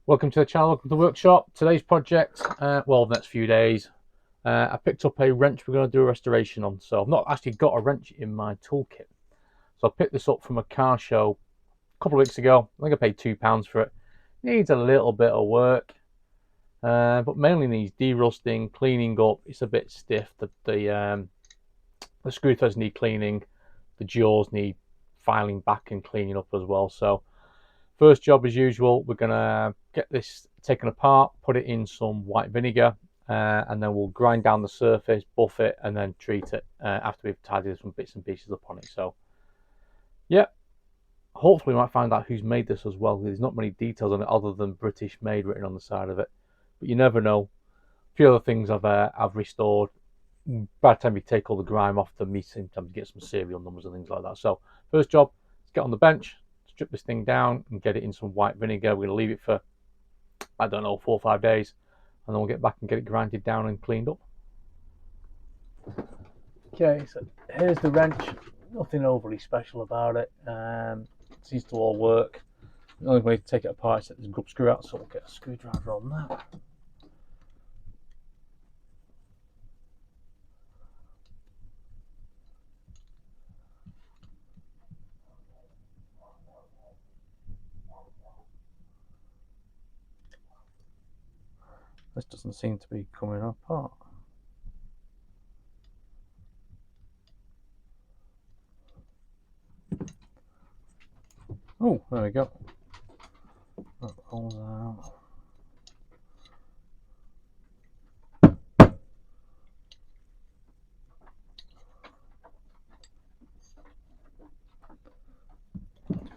Welcome to the channel, welcome to the workshop. Today's project, well, the next few days, I picked up a wrench we're going to do a restoration on. So I've not actually got a wrench in my toolkit. So I picked this up from a car show a couple of weeks ago. I think I paid £2 for it. Needs a little bit of work, but mainly needs de-rusting, cleaning up. It's a bit stiff. The screw threads need cleaning. The jaws need filing back and cleaning up as well. So first job, as usual, we're going to get this taken apart, put it in some white vinegar, and then we'll grind down the surface, buff it, and then treat it after we've tidied some bits and pieces up on it. So, yeah, hopefully we might find out who's made this as well. There's not many details on it other than British made written on the side of it. But you never know. A few other things I've restored. By the time you take all the grime off them, you sometimes get some serial numbers and things like that. So, first job, let's get on the bench, strip this thing down and get it in some white vinegar. We're going to leave it for, I don't know, 4 or 5 days, and then we'll get back and get it grinded down and cleaned up. Okay, so here's the wrench. Nothing overly special about it. Seems to all work. The only way to take it apart is to take this grub screw out, so we'll get a screwdriver on that. This doesn't seem to be coming apart. Oh, there we go. That rolls out.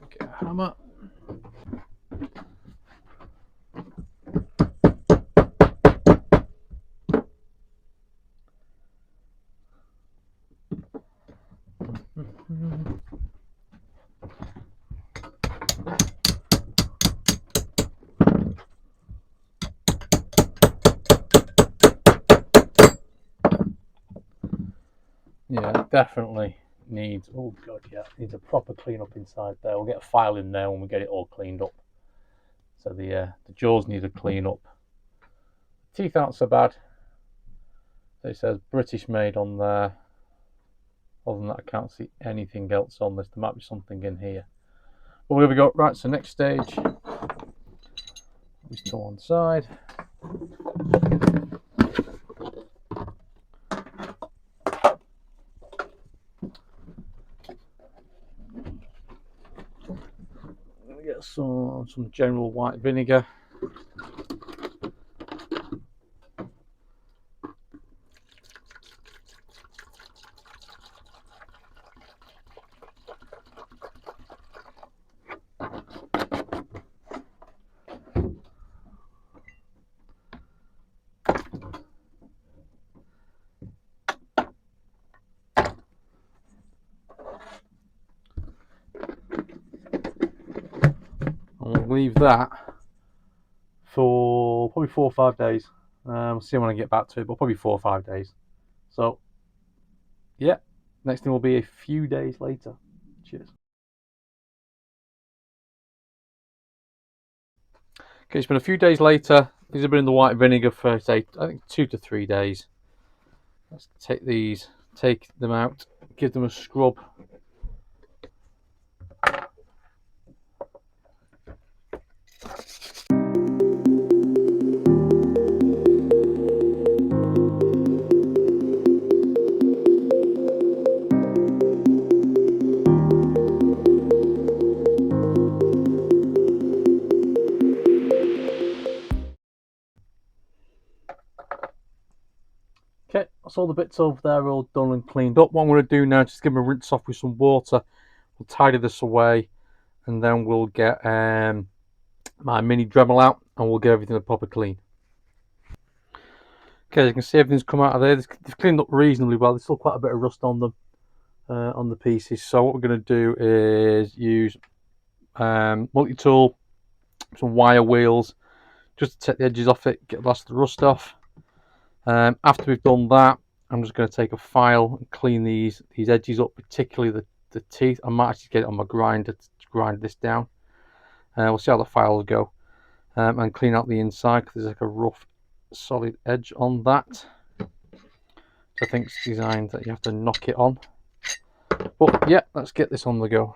Get a hammer. Yeah, it definitely needs, oh god, yeah, needs a proper clean up inside there. We'll get a file in there when we get it all cleaned up. So the jaws need a clean up. Teeth aren't so bad. So it says British made on there. Other than that, I can't see anything else on this. There might be something in here. But here we go. Right, so next stage. Just to one side. Get some general white vinegar. We'll leave that for probably 4 or 5 days. We'll see when I get back to it, but probably 4 or 5 days. So, yeah, next thing will be a few days later. Cheers. Okay, it's been a few days later. These have been in the white vinegar for, say, I think 2 to 3 days. Let's take them out, give them a scrub. Okay, that's all the bits over there all done and cleaned up. What I'm going to do now is just give them a rinse off with some water. We'll tidy this away, and then we'll get my mini Dremel out, and we'll get everything proper clean. Okay, as you can see, everything's come out of there. They've cleaned up reasonably well. There's still quite a bit of rust on them, on the pieces. So what we're going to do is use multi-tool, some wire wheels, just to take the edges off it, get the last of the rust off. After we've done that, I'm just going to take a file and clean these edges up, particularly the teeth. I might actually get it on my grinder to grind this down. We'll see how the files go. and clean out the inside because there's like a rough solid edge on that. I think it's designed that you have to knock it on. But yeah, let's get this on the go.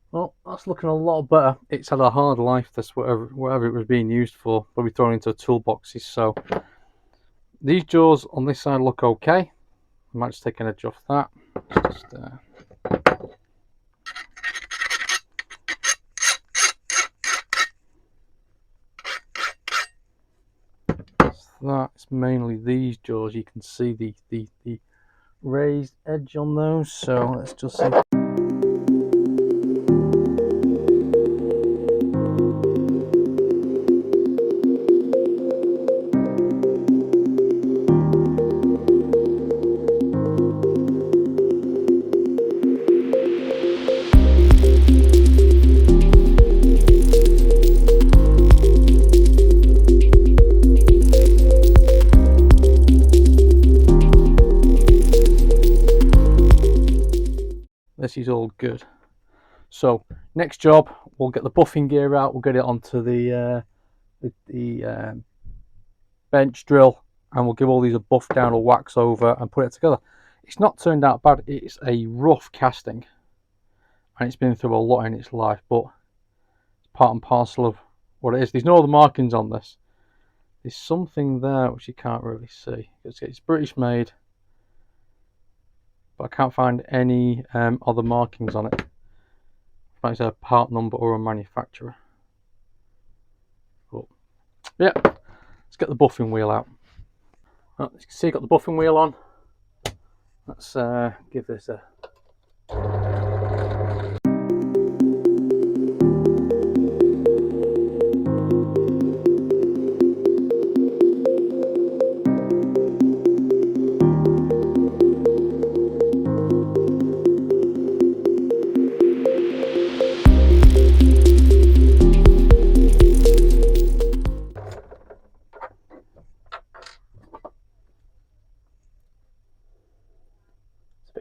Well, that's looking a lot better. It's had a hard life, this whatever it was being used for, probably thrown into toolboxes. So these jaws on this side look okay. I might just take an edge off that. That's mainly these jaws. You can see the raised edge on those. So let's just see. This is all good. So next job, we'll get the buffing gear out. We'll get it onto the bench drill, and we'll give all these a buff down or wax over and put it together. It's not turned out bad. It's a rough casting, and it's been through a lot in its life, but it's part and parcel of what it is. There's no other markings on this. There's something there which you can't really see. It's British made, but I can't find any other markings on it. It's a part number or a manufacturer. But yeah, let's get the buffing wheel out. Well, as you can see, I've got the buffing wheel on. Let's give this a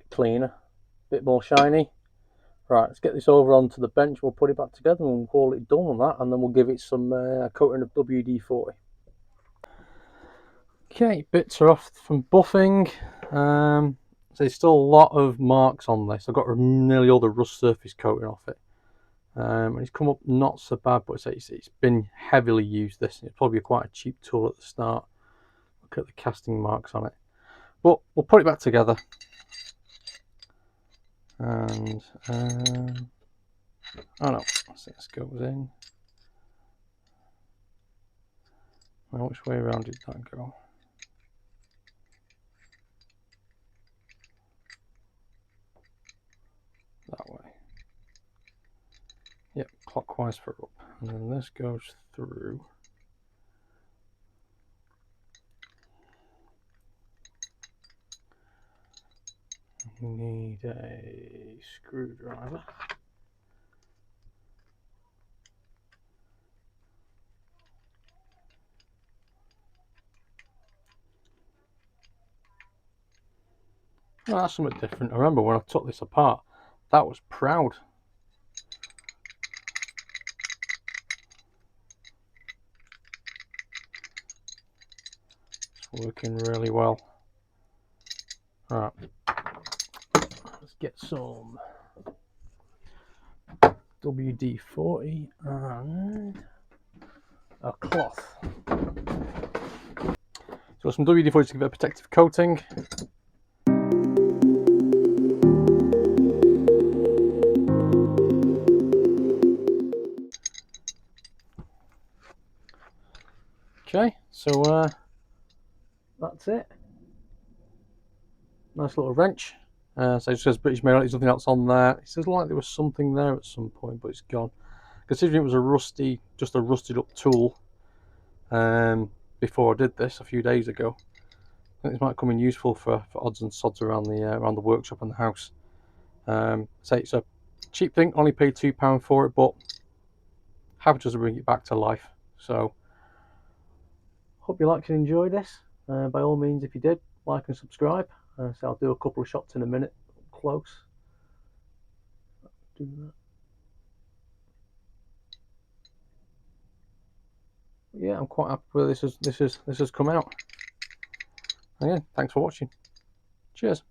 cleaner, a bit more shiny. Right, let's get this over onto the bench. We'll put it back together and we'll call it done on that, and then we'll give it some coating of WD-40. Okay, bits are off from buffing. So there's still a lot of marks on this. I've got nearly all the rust surface coating off it. And it's come up not so bad, but it's been heavily used. It's probably quite a cheap tool at the start. Look at the casting marks on it. But we'll put it back together. And oh no, I think this goes in. Now which way around did that go? That way. Yep, clockwise for up. And then this goes through. We need a screwdriver. Oh, that's something different. I remember when I took this apart, that was proud. It's working really well. Alright, let's get some WD-40 and a cloth. So Got some WD-40 to give it a protective coating. Okay, so that's it. Nice little wrench. So it says British made, there's nothing else on there. It says like there was something there at some point, but it's gone. Considering it was a rusty, just a rusted up tool before I did this a few days ago, I think this might come in useful for odds and sods around the workshop and the house. So it's a cheap thing, only paid £2 for it, but happy just to bring it back to life. So hope you liked and enjoyed this. By all means, if you did, like and subscribe. So I'll do a couple of shots in a minute, close. Do that. Yeah, I'm quite happy with this has come out. Again, thanks for watching. Cheers.